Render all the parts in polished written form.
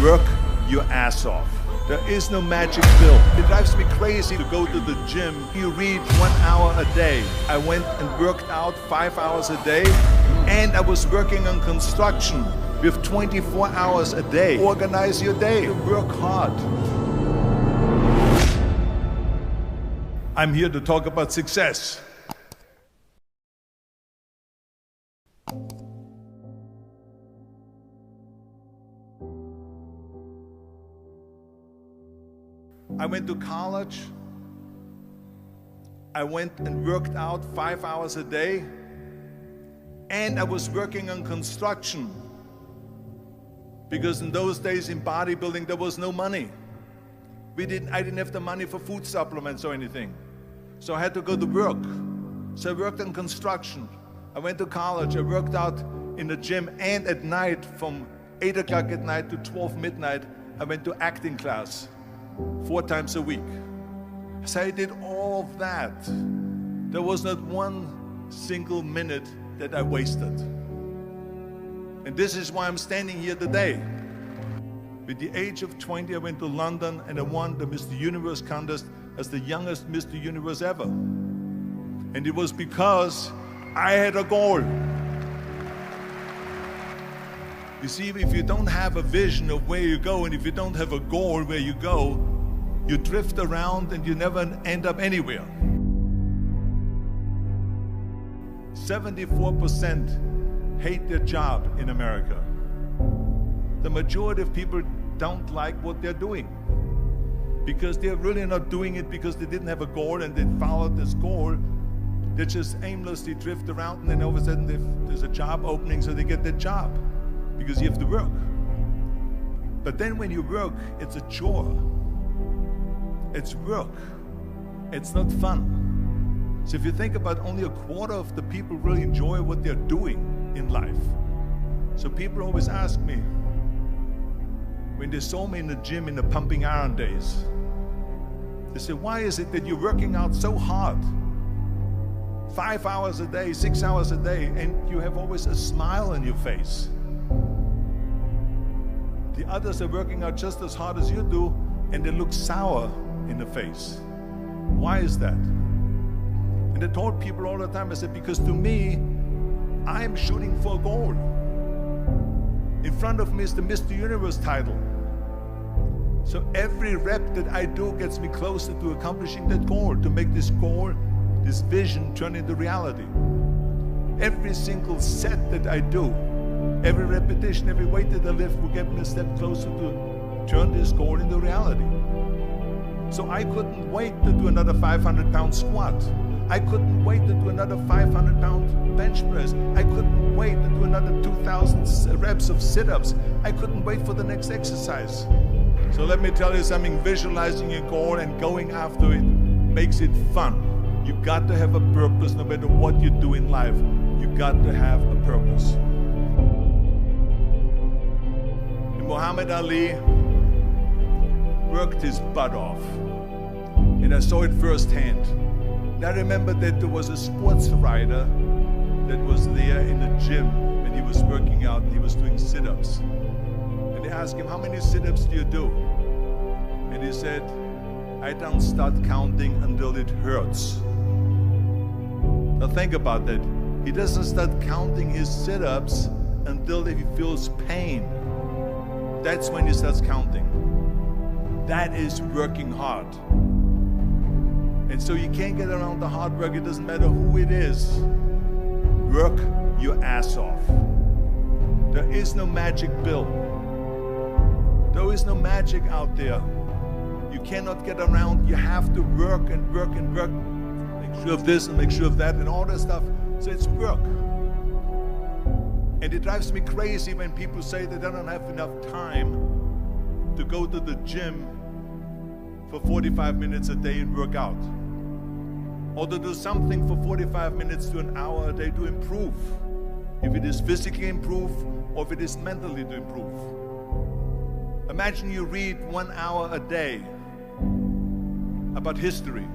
Work your ass off. There is no magic pill. It drives me crazy to go to the gym. You read 1 hour a day. I went and worked out 5 hours a day, and I was working on construction with 24 hours a day. Organize your day. Work hard. I'm here to talk about success. I went to college. I went and worked out 5 hours a day, and I was working on construction because in those days in bodybuilding there was no money. I didn't have the money for food supplements or anything, so I had to go to work. So I worked on construction. I went to college. I worked out in the gym, and at night from 8 o'clock at night to 12 midnight I went to acting class 4 times a week. So I did all of that. There was not one single minute that I wasted. And this is why I'm standing here today. At the age of 20, I went to London and I won the Mr. Universe contest as the youngest Mr. Universe ever. And it was because I had a goal. You see, if you don't have a vision of where you go, and if you don't have a goal where you go, you drift around and you never end up anywhere. 74% hate their job in America. The majority of people don't like what they're doing because they're really not doing it because they didn't have a goal and they followed this goal. They just aimlessly drift around, and then all of a sudden there's a job opening, so they get that job because you have to work. But then when you work, it's a chore. It's work. It's not fun. So if you think about, only a quarter of the people really enjoy what they're doing in life. So people always ask me, when they saw me in the gym in the pumping iron days, they say, why is it that you're working out so hard? 5 hours a day, 6 hours a day, and you have always a smile on your face. The others are working out just as hard as you do, and they look sour in the face. Why is that? And I told people all the time, I said, because to me, I'm shooting for a goal. In front of me is the Mr. Universe title. So every rep that I do gets me closer to accomplishing that goal, to make this goal, this vision, turn into reality. Every single set that I do, every repetition, every weight that I lift will get me a step closer to turn this goal into reality. So I couldn't wait to do another 500-pound squat. I couldn't wait to do another 500-pound bench press. I couldn't wait to do another 2,000 reps of sit-ups. I couldn't wait for the next exercise. So let me tell you something, visualizing your goal and going after it makes it fun. You got to have a purpose no matter what you do in life. You got to have a purpose. And Muhammad Ali worked his butt off, and I saw it firsthand. And I remember that there was a sports writer that was there in the gym when he was working out, and he was doing sit-ups. And they asked him, how many sit-ups do you do? And he said, I don't start counting until it hurts. Now think about that. He doesn't start counting his sit-ups until he feels pain. That's when he starts counting. That is working hard. And so you can't get around the hard work. It doesn't matter who it is. Work your ass off. There is no magic pill. There is no magic out there. You cannot get around. You have to work and work and work. Make sure of this and make sure of that and all that stuff. So it's work. And it drives me crazy when people say that they don't have enough time to go to the gym for 45 minutes a day and work out. Or to do something for 45 minutes to an hour a day to improve. If it is physically improve or if it is mentally to improve. Imagine you read 1 hour a day about history.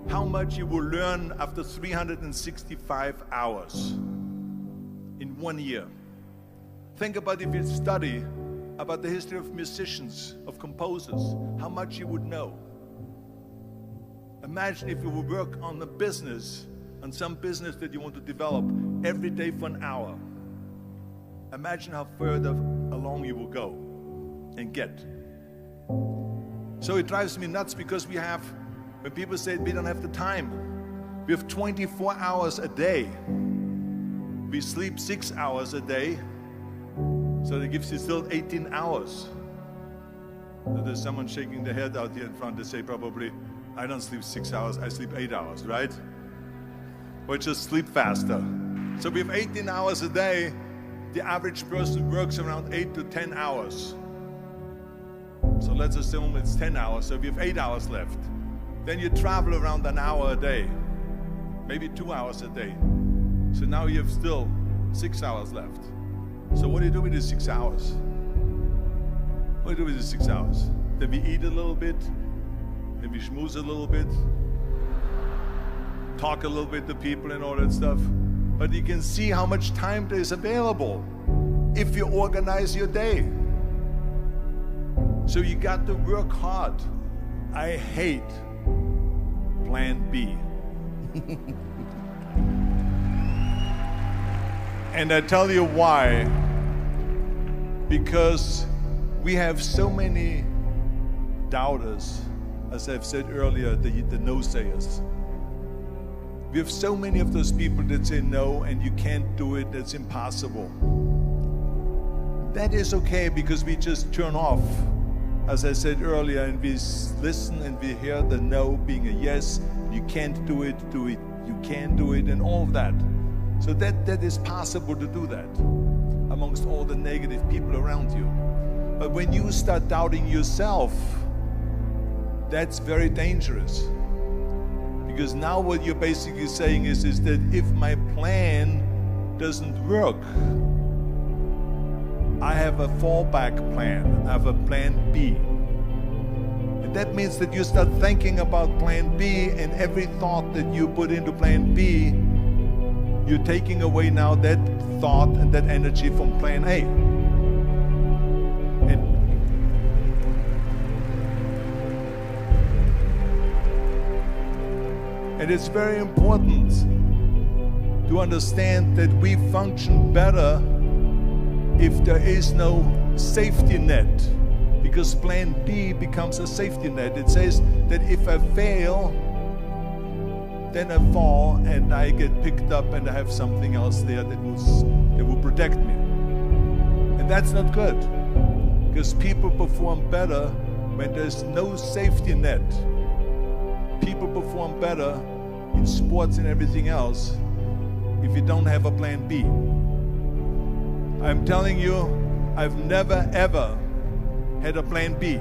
How much you will learn after 365 hours in 1 year. Think about if you study about the history of musicians, of composers, how much you would know. Imagine if you would work on the business, on some business that you want to develop every day for an hour. Imagine how further along you will go and get. So it drives me nuts because when people say we don't have the time, we have 24 hours a day. We sleep 6 hours a day, so that gives you still 18 hours. So there's someone shaking their head out here in front to say probably, I don't sleep 6 hours, I sleep 8 hours, right? Or just sleep faster. So we have 18 hours a day. The average person works around 8 to 10 hours. So let's assume it's 10 hours, so we have 8 hours left. Then you travel around an hour a day, maybe 2 hours a day. So now you have still 6 hours left. So what do you do with these 6 hours? What do you do with these 6 hours? Then we eat a little bit, then we schmooze a little bit, talk a little bit to people and all that stuff. But you can see how much time there is available if you organize your day. So you got to work hard. I hate plan B. And I tell you why. Because we have so many doubters, as I've said earlier, the no-sayers. We have so many of those people that say no and you can't do it, that's impossible. That is okay because we just turn off, as I said earlier, and we listen and we hear the no being a yes. You can't do it, you can do it, and all of that. So that is possible to do that amongst all the negative people around you. But when you start doubting yourself, that's very dangerous. Because now what you're basically saying is that if my plan doesn't work, I have a fallback plan, I have a plan B. And that means that you start thinking about plan B, and every thought that you put into plan B, you're taking away now that thought and that energy from plan A. And it's very important to understand that we function better if there is no safety net, because plan B becomes a safety net. It says that if I fail, then I fall and I get picked up and I have something else there that will protect me. And that's not good, because people perform better when there's no safety net. People perform better in sports and everything else if you don't have a plan B. I'm telling you, I've never ever had a plan B.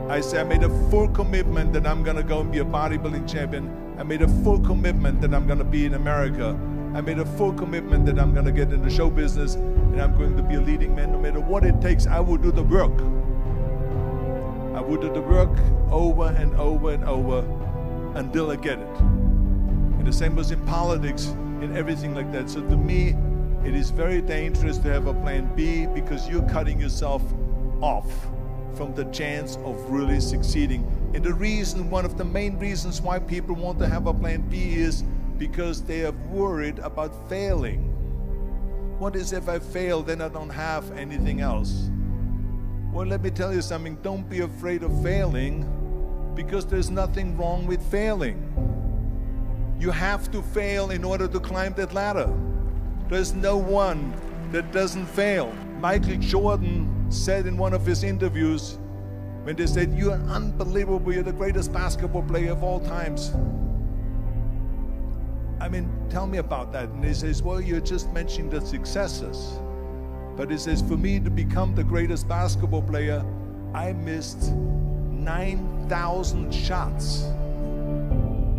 I made a full commitment that I'm gonna go and be a bodybuilding champion. I made a full commitment that I'm gonna be in America. I made a full commitment that I'm gonna get in the show business and I'm going to be a leading man. No matter what it takes, I will do the work. I will do the work over and over and over until I get it. And the same was in politics, in everything like that. So to me, it is very dangerous to have a plan B, because you're cutting yourself off from the chance of really succeeding. And the reason, one of the main reasons why people want to have a plan B is because they are worried about failing. What is if I fail, then I don't have anything else? Well, let me tell you something. Don't be afraid of failing, because there's nothing wrong with failing. You have to fail in order to climb that ladder. There's no one that doesn't fail. Michael Jordan said in one of his interviews, when they said, "You're unbelievable, you're the greatest basketball player of all times." I mean, tell me about that. And he says, well, you're just mentioning the successes. But he says, for me to become the greatest basketball player, I missed 9,000 shots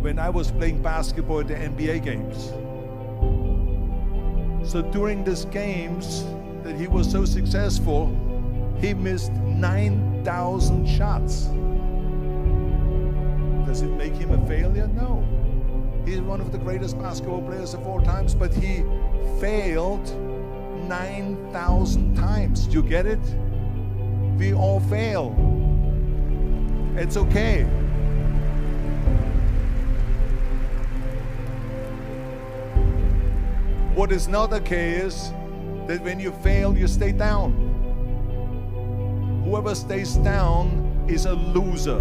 when I was playing basketball at the NBA games. So during these games that he was so successful, he missed 9,000 shots. Does it make him a failure? No. He's one of the greatest basketball players of all times, but he failed 9,000 times. Do you get it? We all fail. It's okay. What is not okay is that when you fail, you stay down. Whoever stays down is a loser.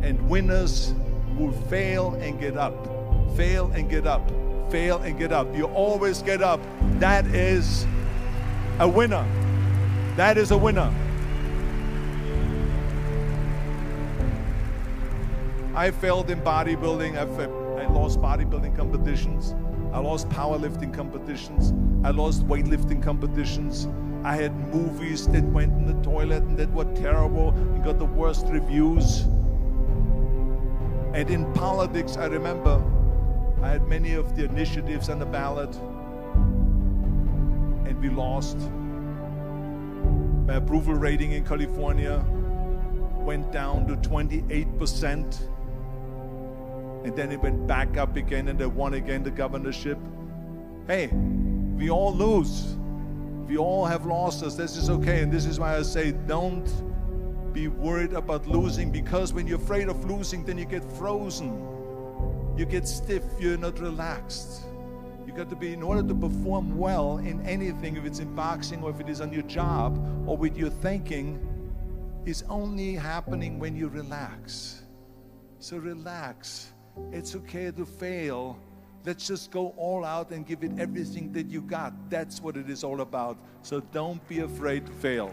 And winners will fail and get up. Fail and get up. Fail and get up. You always get up. That is a winner. That is a winner. I failed in bodybuilding. I lost bodybuilding competitions. I lost powerlifting competitions. I lost weightlifting competitions. I had movies that went in the toilet and that were terrible and got the worst reviews. And in politics, I remember I had many of the initiatives on the ballot, and we lost. My approval rating in California went down to 28%, and then it went back up again, and I won again the governorship. Hey, we all lose. We all have losses. This is okay, and this is why I say don't be worried about losing, because when you're afraid of losing, then you get frozen. You get stiff, you're not relaxed. You got to be, in order to perform well in anything, if it's in boxing or if it is on your job or with your thinking, is only happening when you relax. So relax. It's okay to fail. Let's just go all out and give it everything that you got. That's what it is all about. So don't be afraid to fail.